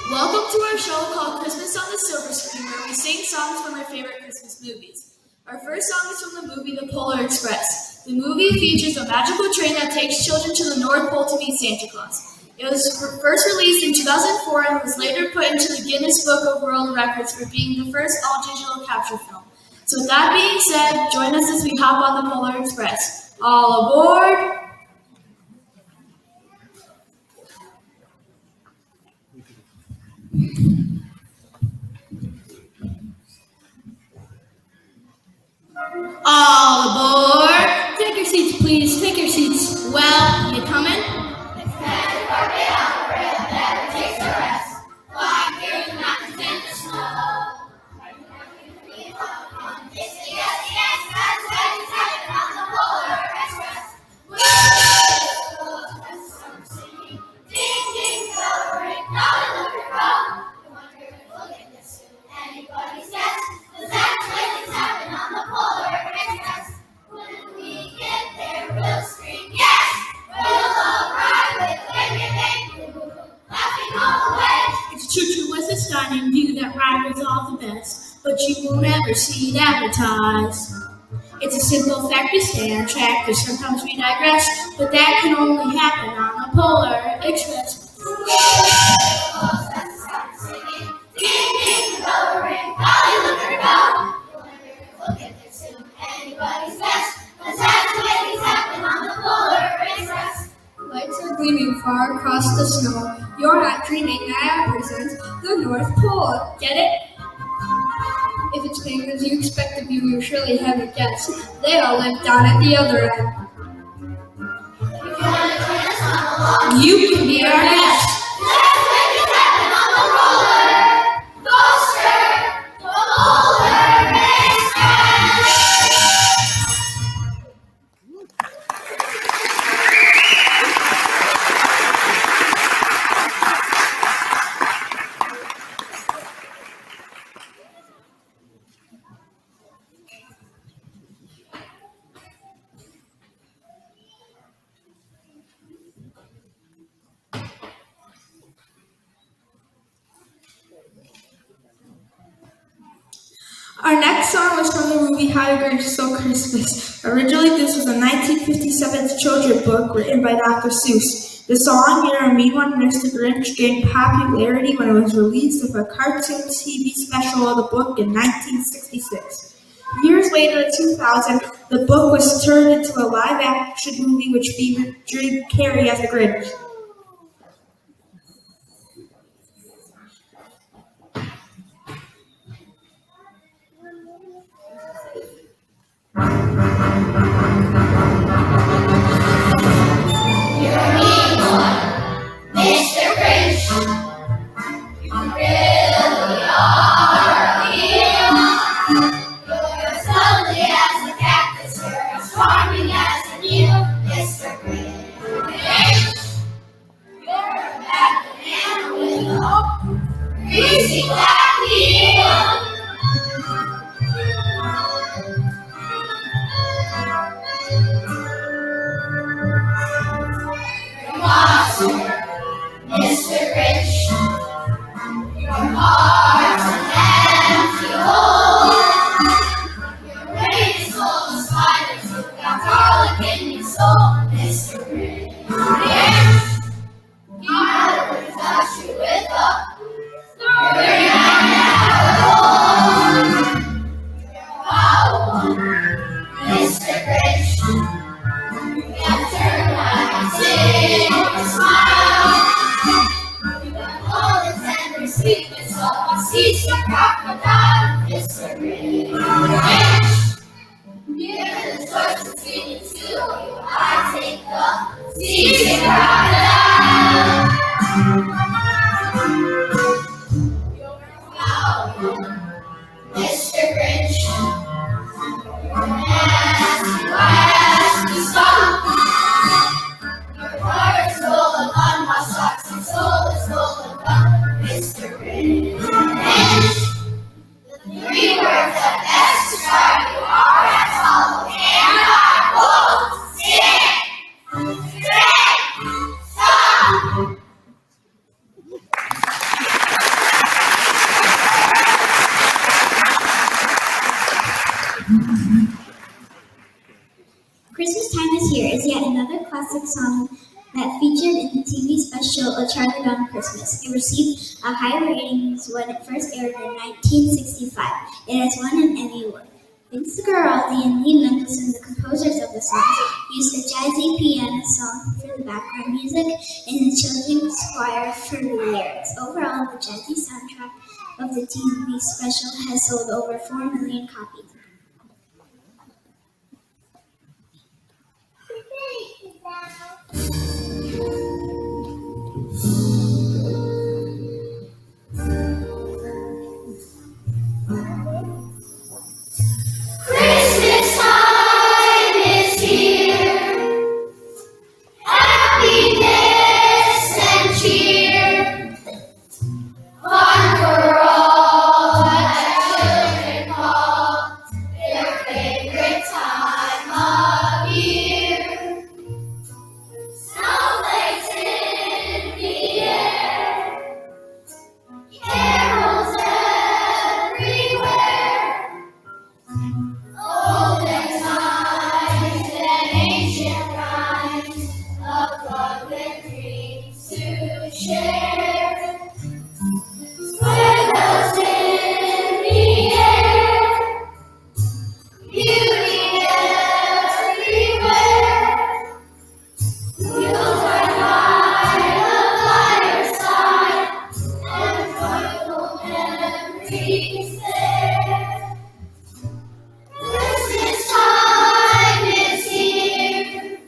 Welcome to our show called Christmas on the Silver Screen, where we sing songs from our favorite Christmas movies. Our first song is from the movie The Polar Express. The movie features a magical train that takes children to the North Pole to meet Santa Claus. It was first released in 2004 and was later put into the Guinness Book of World Records for being the first all-digital capture film. So with that being said, join us as we hop on the Polar Express. All aboard! All aboard! Take your seats, please. Take your seats. Well, you coming? It's time to park it out for it, better take a rest. Flying through the mountains in the snow. It's the yes, that's what is happening on the Polar Express. Woo! I'm singing, ding, ding, coloring, not another go. I wonder if we'll get this soon. Anybody's guess, 'cause that's what is happening on the Polar Express. When we get there, we'll scream yes! We'll all ride with bang, laughing all the way. It's true with a stunning view that ride was all the best, but you won't ever see it advertised. It's a simple fact we stay on track, cause sometimes we digress, but that can only happen on the Polar Express. Singing, ding, ding, coloring, golly, look her go. I wonder if we'll get there soon. Anybody's best, 'cause that's what is happening on the Polar Express. Lights are gleaming far across the snow. You're not dreaming, that represents the North Pole. Get it? If it's penguins you expect to view, you surely haven't guessed. They all live down at the other end. If you want to join us on the long, You can be our guest. that's what is happening on the roller coaster, the Polar Express. Our next song was from the movie How to Grinch Stole Christmas. Originally, this was a 1957 children's book written by Dr. Seuss. The song, You're a Mean One, Mr. Grinch, gained popularity when it was released with a cartoon TV special of the book in 1966. Years later, in 2000, the book was turned into a live-action movie which featured Carrie as the Grinch. You're a mean one, Mr. Grinch. You really are a mean one. You're as lovely as a cactus. You're as charming as a needle, Mr. Grinch. You're a bad banana with a greasy black heel. You're a monster, Mr. Grinch. Your heart's an empty hole. Your brain is full of spiders. You've got garlic in your soul, Mr. Grinch. I would touch you with a very You're a wild one, Mr. Grinch. You can't turn my sing or smile. You got all the tender sweetness of a seaside crocodile, Mr. Grinch. You're the choice between the two of you. I take the seaside crocodile. You're a foul one, Mr. Grinch. You're nasty, nasty stuff. Your heart is full of unwashed socks and soul is full of gum, Mr. Grinch. The three words that best describe you are as follows, and I won't stand. classic song that featured in the TV special A Charlie Brown Christmas. It received a high ratings when it first aired in 1965. It has won an Emmy Award. Vince Guaraldi and Lee Mendelssohn, the composers of the song, used a jazzy piano song for the background music and the children's choir for the lyrics. Overall, the jazzy soundtrack of the TV special has sold over 4 million copies. Christmas time is here, happiness and cheer, fun for all that children call their favorite time of year. Snowflakes in the air, carols everywhere. Olden times and ancient rhymes of love and dreams to share. Sparkles in the air, beauty everywhere. Wheels are by the fireside, and joyful memories there. Christmas time is here,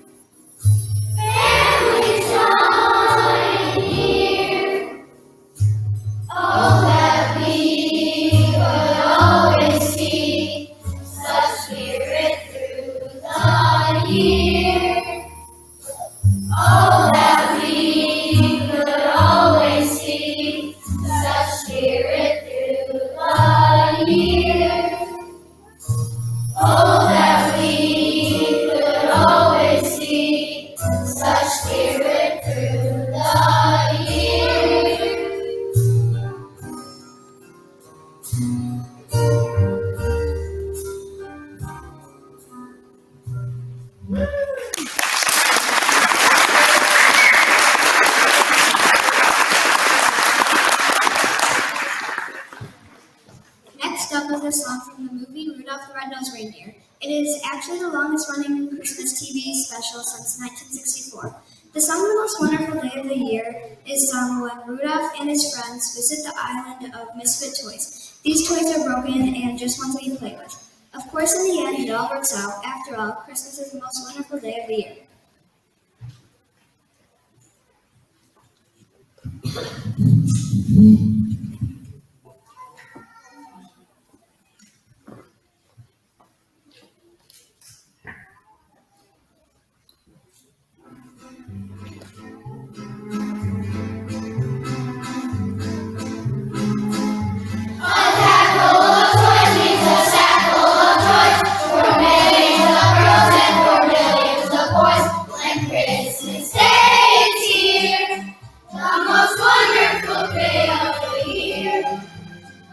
families drawing near. Oh, that we could always see such spirit through the year. Oh, that we could always see such spirit through the year. Oh, that we could always see such spirit through the year. Next up is a song from the movie Rudolph the Red-Nosed Reindeer. It is actually the longest-running Christmas TV special since 1964. The song "The Most Wonderful Day of the Year" is sung when Rudolph and his friends visit the island of misfit toys. These toys are broken and just want to be played with. Of course, in the end, it all works out. After all, Christmas is the most wonderful day of the year. Christmas Day is here, the most wonderful day of the year.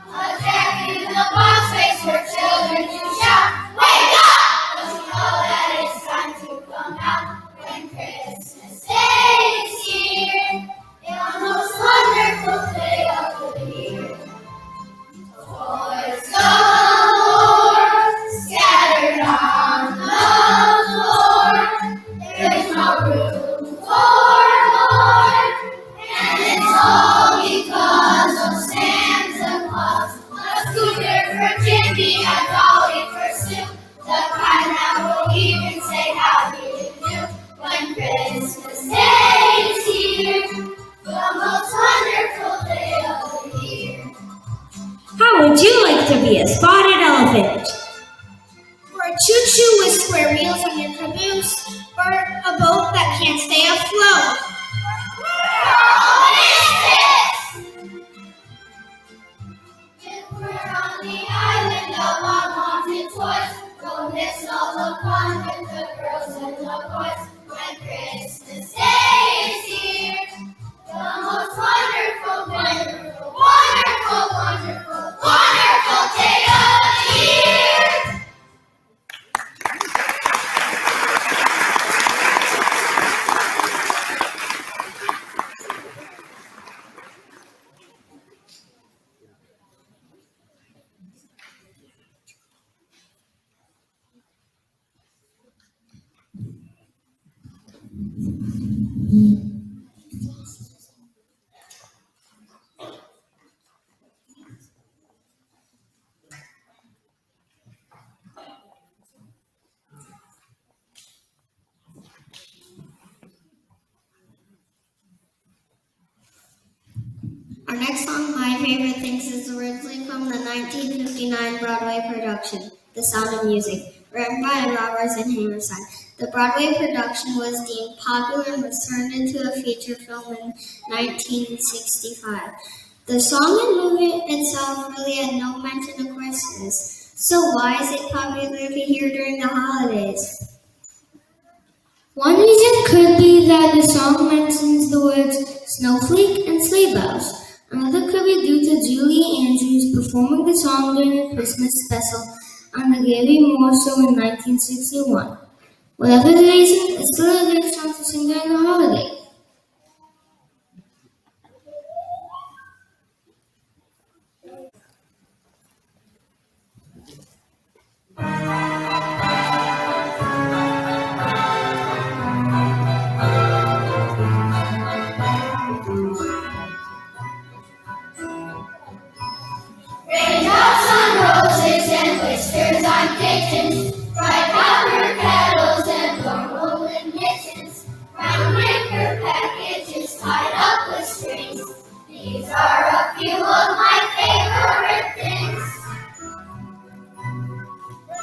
A jack in the box waits for children to shout, "Wake up!" Don't you know that it's time to come out when Christmas Day is here, the most wonderful day of the year. Toys galore, scattered on the floor. There's no room for more, and it's all because of Santa Claus. A scooter for Jimmy, a dolly for Sue, the kind that will even say how do you do when Christmas Day is here, the most wonderful day of the year. How would you like to be a spotted elephant? Or a choo-choo with square wheels on your caboose, or a boat that can't stay afloat. If we're on the island of unwanted toys, go miss all the fun with the girls and the boys. When Christmas Day is here, the most wonderful, wonderful, wonderful, wonderful, wonderful day of the year. next song, My Favorite Things, is originally from the 1959 Broadway production, The Sound of Music, written by Roberts and Hammerstein. The Broadway production was deemed popular and was turned into a feature film in 1965. The song and movie itself really had no mention of Christmas, so why is it popular to hear during the holidays? One reason could be that the song mentions the words snowflake and sleigh bells. Another could be due to Julie Andrews performing the song during a Christmas special on the Gary Moore Show in 1961. Whatever the reason, it's still a good song to sing during the holiday. Raindrops on roses and whiskers on kittens, bright colored petals and warm woolen mittens, brown wicker packages tied up with strings. These are a few of my favorite things.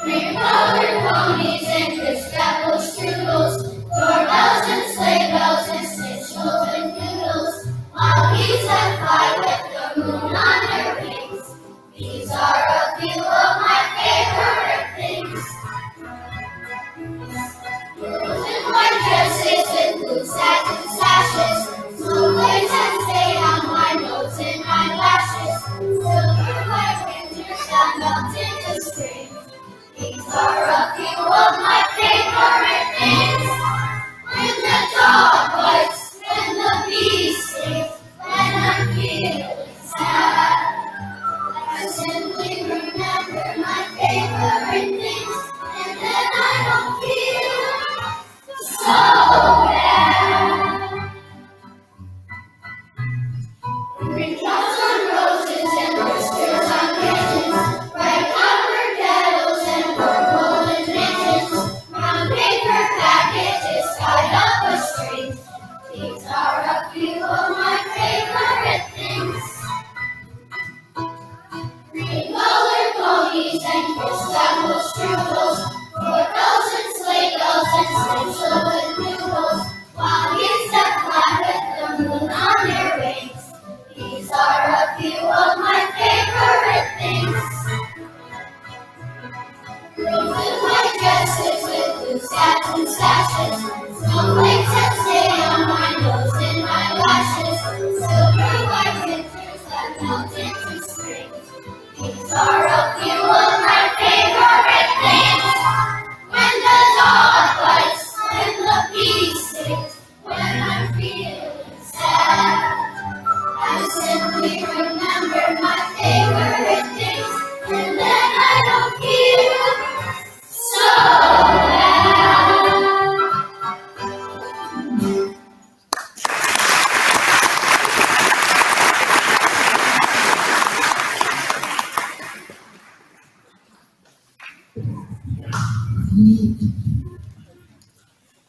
Green-colored ponies and crisp apple strudels, doorbells and sleigh bells and snitchels and noodles, while geese that fly with the moon on their wings. These are a few of my favorite things. Blues and white dresses with blue satin sashes, snowflakes that stay on my nose and eyelashes, silver white winters that melt into spring. These are a few of my favorite things. When the dog bites, when the bee stings, when I'm feeling sad, I simply remember my favorite things, and then I don't feel so bad. Green clouds on roses and whiskers on kittens, bright colored petals and warm woolen mittens, brown paper packages tied up with strings. These are a few of my favorite things. Green-colored ponies and crisp apple strudels, doorbells and sleigh bells and snitchel and noodles, while geese that fly with the moon on their wings. These are a few of my favorite things. Girls in white dresses with blue satin sashes, snowflakes that stay on my nose and eyelashes, silver white winters that melt into spring. These are a few of my favorite things. When the dog bites, when the bee stings, when I'm feeling sad, I simply remember my favorite things, and then I don't feel so bad.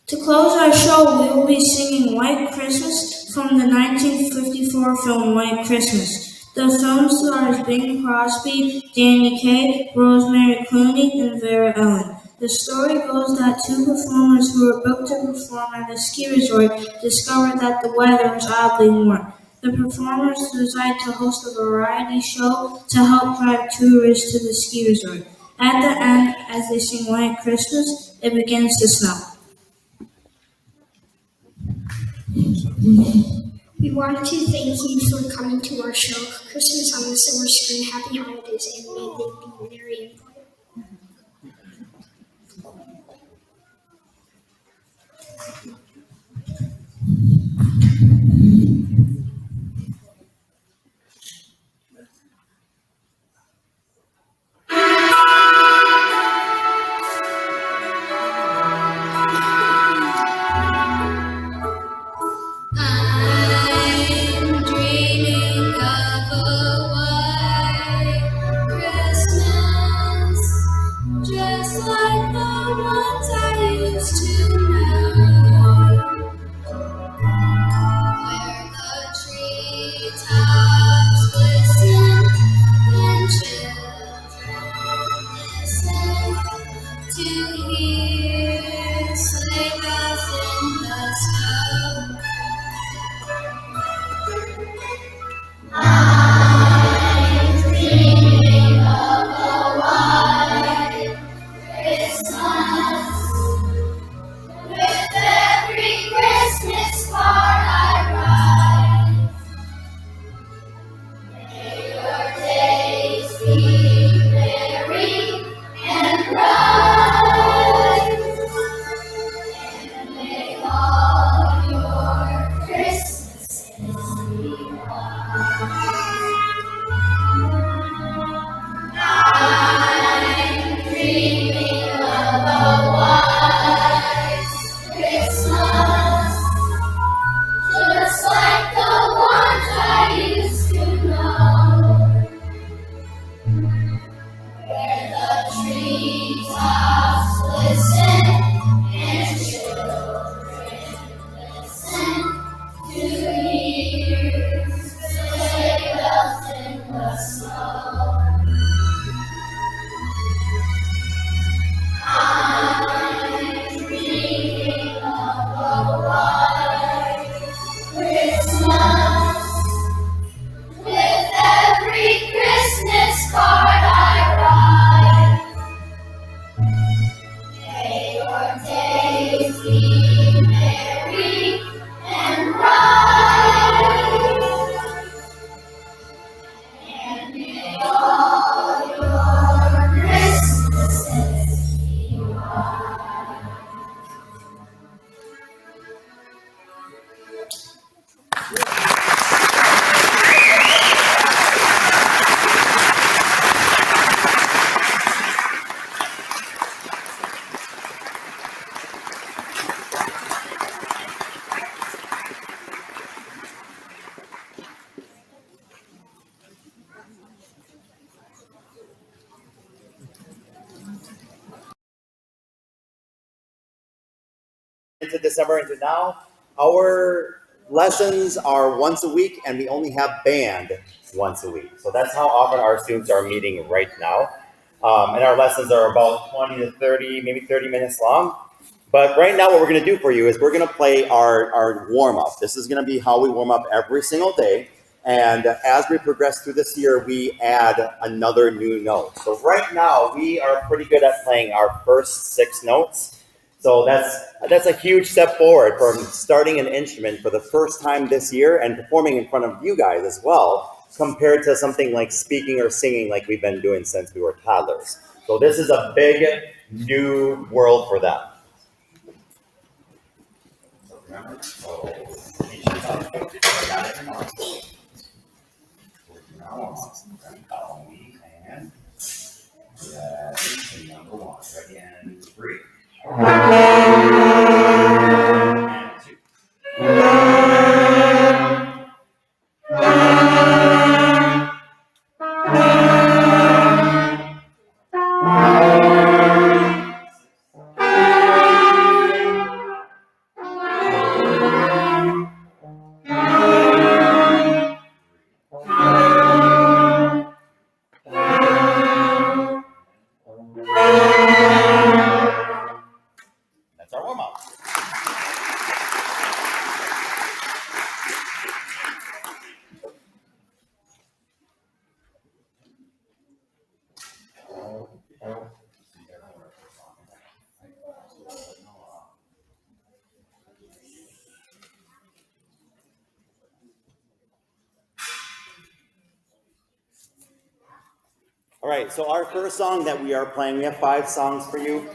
To close our show, we will be singing White Christmas from the 1954 film White Christmas. The film stars Bing Crosby, Danny Kaye, Rosemary Clooney, and Vera Ellen. The story goes that two performers who were booked to perform at a ski resort discovered that the weather was oddly warm. The performers decided to host a variety show to help drive tourists to the ski resort. At the end, as they sing White Christmas, it begins to snow. We want to thank you for coming to our show, Christmas on the Silver Screen. Happy holidays, and may they be merry and bright. I'm dreaming of a white Christmas. into December into now, our lessons are once a week, and we only have band once a week. So that's how often our students are meeting right now. And our lessons are about 20 to 30, maybe 30 minutes long. But right now what we're going to do for you is we're going to play our warm-up. This is going to be how we warm up every single day. And as we progress through this year, we add another new note. So right now, we are pretty good at playing our first 6 notes. So that's a huge step forward from starting an instrument for the first time this year and performing in front of you guys as well, compared to something like speaking or singing like we've been doing since we were toddlers. So this is a big new world for them. So remember, follow me and number 1. Ready and 3. And 2. That's our warm up. All right, so our first song that we are playing, we have 5 songs for you.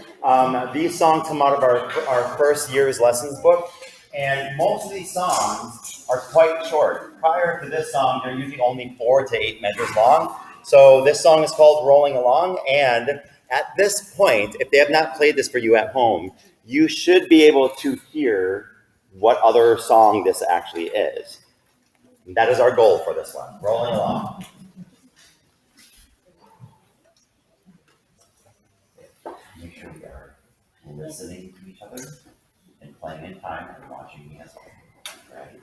These songs come out of our first year's lessons book, and most of these songs are quite short. Prior to this song, they're usually only 4 to 8 measures long. So this song is called Rolling Along, and at this point, if they have not played this for you at home, you should be able to hear what other song this actually is. And that is our goal for this one, Rolling Along. Make sure we are listening to each other and playing in time and watching me as well. Right?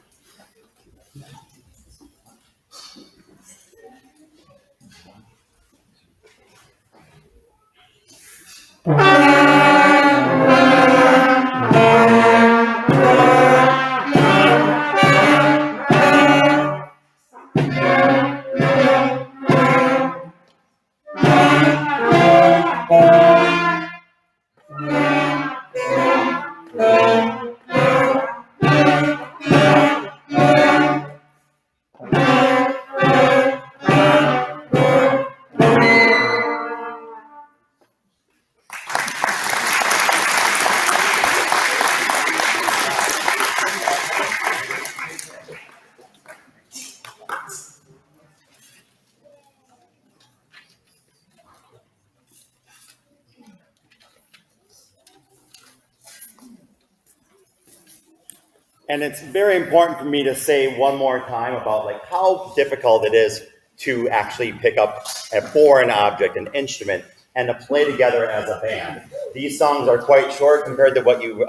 And it's very important for me to say one more time about like how difficult it is to actually pick up a foreign object, an instrument, and to play together as a band. These songs are quite short compared to what you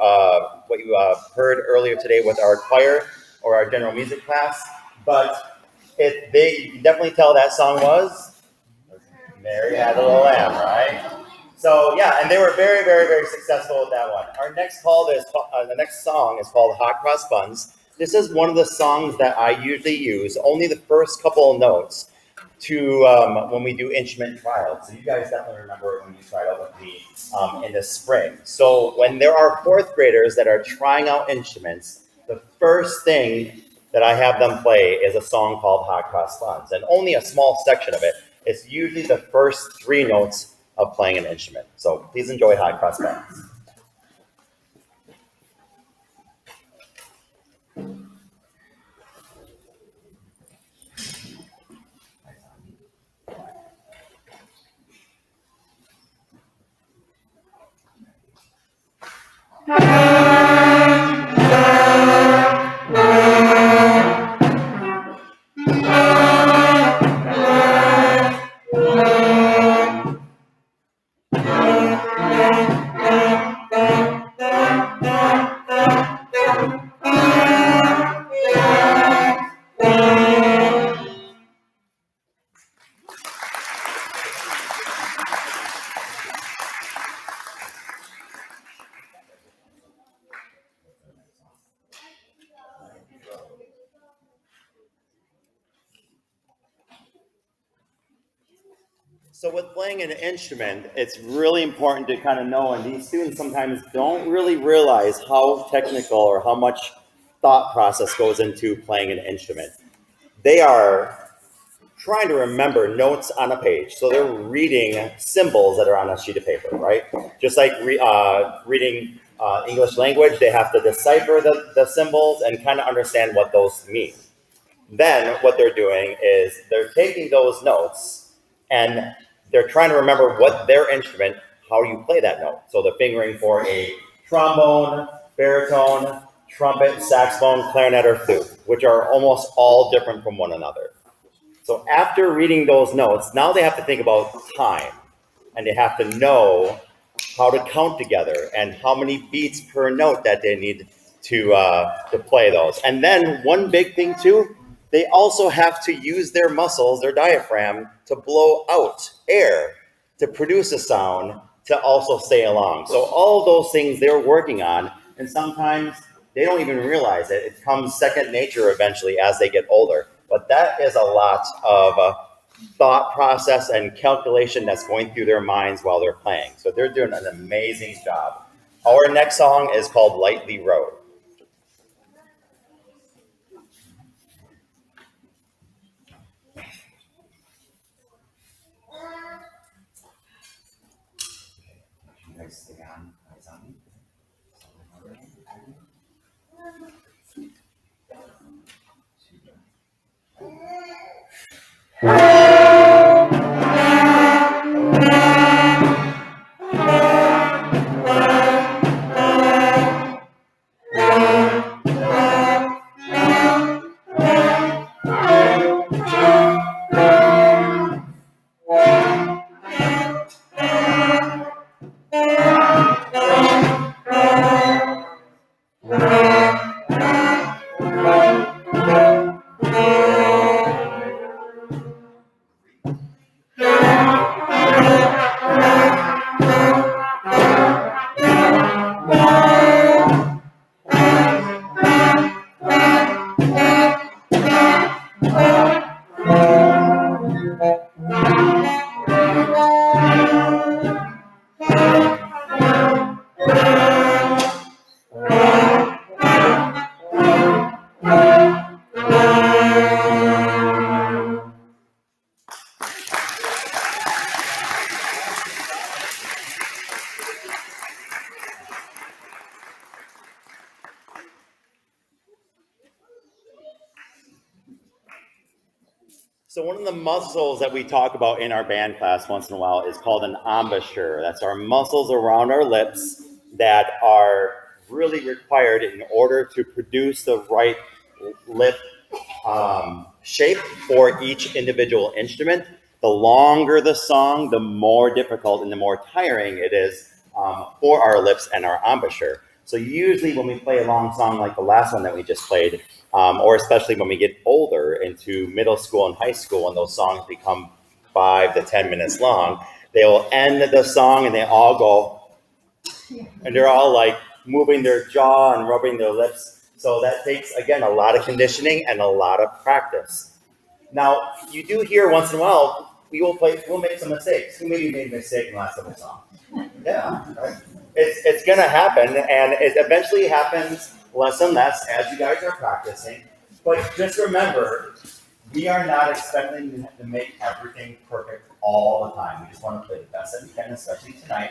heard earlier today with our choir or our general music class, but you can definitely tell that song was Mary Had a Little Lamb, right? So yeah, and they were very, very, very successful with that one. Our next the next song is called Hot Cross Buns. This is one of the songs that I usually use, only the first couple of notes, to when we do instrument trials. So you guys definitely remember when you tried out with me in the spring. So when there are 4th graders that are trying out instruments, the first thing that I have them play is a song called Hot Cross Buns, and only a small section of it. It's usually the first 3 notes of playing an instrument. So please enjoy Hot Cross Buns. So with playing an instrument, it's really important to kind of know, and these students sometimes don't really realize how technical or how much thought process goes into playing an instrument. They are trying to remember notes on a page. So they're reading symbols that are on a sheet of paper, right? Just like reading English language, they have to decipher the symbols and kind of understand what those mean. Then what they're doing is they're taking those notes and they're trying to remember what their instrument, how you play that note. So the fingering for a trombone, baritone, trumpet, saxophone, clarinet, or flute, which are almost all different from one another. So after reading those notes, now they have to think about time and they have to know how to count together and how many beats per note that they need to play those. And then one big thing too, they also have to use their muscles, their diaphragm, to blow out air to produce a sound to also stay along. So all those things they're working on, and sometimes they don't even realize it. It comes second nature eventually as they get older. But that is a lot of thought process and calculation that's going through their minds while they're playing. So they're doing an amazing job. Our next song is called Lightly Rode. So one of the muscles that we talk about in our band class once in a while is called an embouchure. That's our muscles around our lips that are really required in order to produce the right lip shape for each individual instrument. The longer the song, the more difficult and the more tiring it is for our lips and our embouchure. So usually when we play a long song like the last one that we just played, or especially when we get older into middle school and high school, when those songs become 5 to 10 minutes long, they will end the song and they all go, and they're all like moving their jaw and rubbing their lips. So that takes, again, a lot of conditioning and a lot of practice. Now, you do hear once in a while, we'll make some mistakes. Who maybe made a mistake in the last of the song? Yeah, right. It's going to happen, and it eventually happens less and less as you guys are practicing. But just remember, we are not expecting to make everything perfect all the time. We just want to play the best that we can, especially tonight.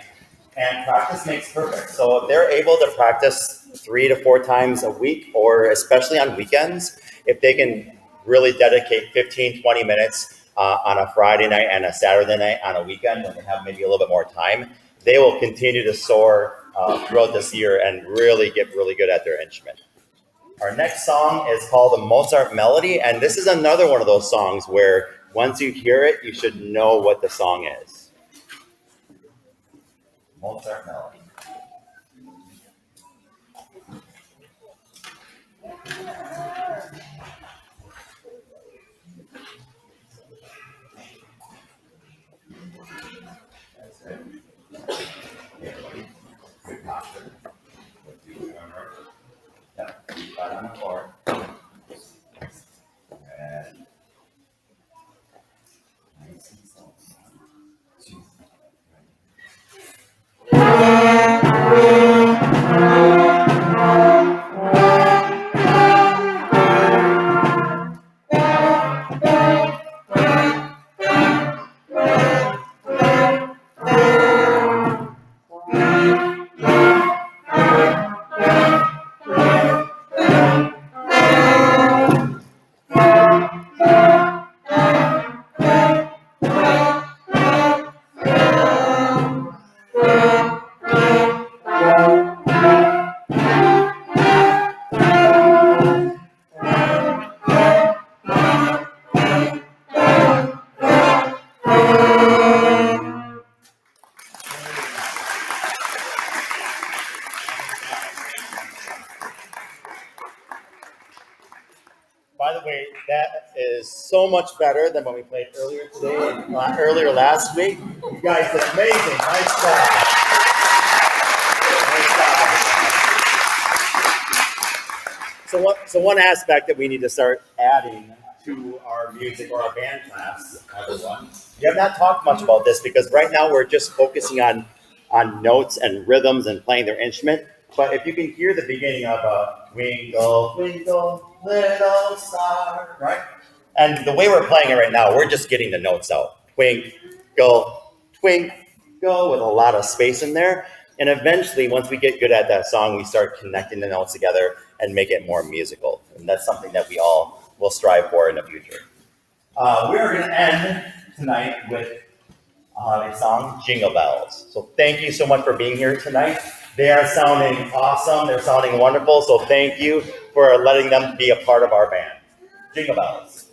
And practice makes perfect. So if they're able to practice 3 to 4 times a week, or especially on weekends, if they can really dedicate 15, 20 minutes on a Friday night and a Saturday night on a weekend when they have maybe a little bit more time, they will continue to soar throughout this year and really get really good at their instrument. Our next song is called the Mozart Melody, and this is another one of those songs where once you hear it, you should know what the song is. Mozart Melody. That's it. Okay, everybody. Good posture. What do you remember? Yep, right on the floor. And nice and slow. so much better than when we played earlier today and earlier last week. You guys did amazing. Nice job. Nice job. So one aspect that we need to start adding to our music or our band class, everyone. We have not talked much about this because right now we're just focusing on notes and rhythms and playing their instrument. But if you can hear the beginning of Twinkle, Twinkle, Little Star, right? And the way we're playing it right now, we're just getting the notes out. Twinkle, twinkle, with a lot of space in there. And eventually, once we get good at that song, we start connecting the notes together and make it more musical. And that's something that we all will strive for in the future. We are going to end tonight with a song, Jingle Bells. So thank you so much for being here tonight. They are sounding awesome. They're sounding wonderful. So thank you for letting them be a part of our band. Jingle Bells.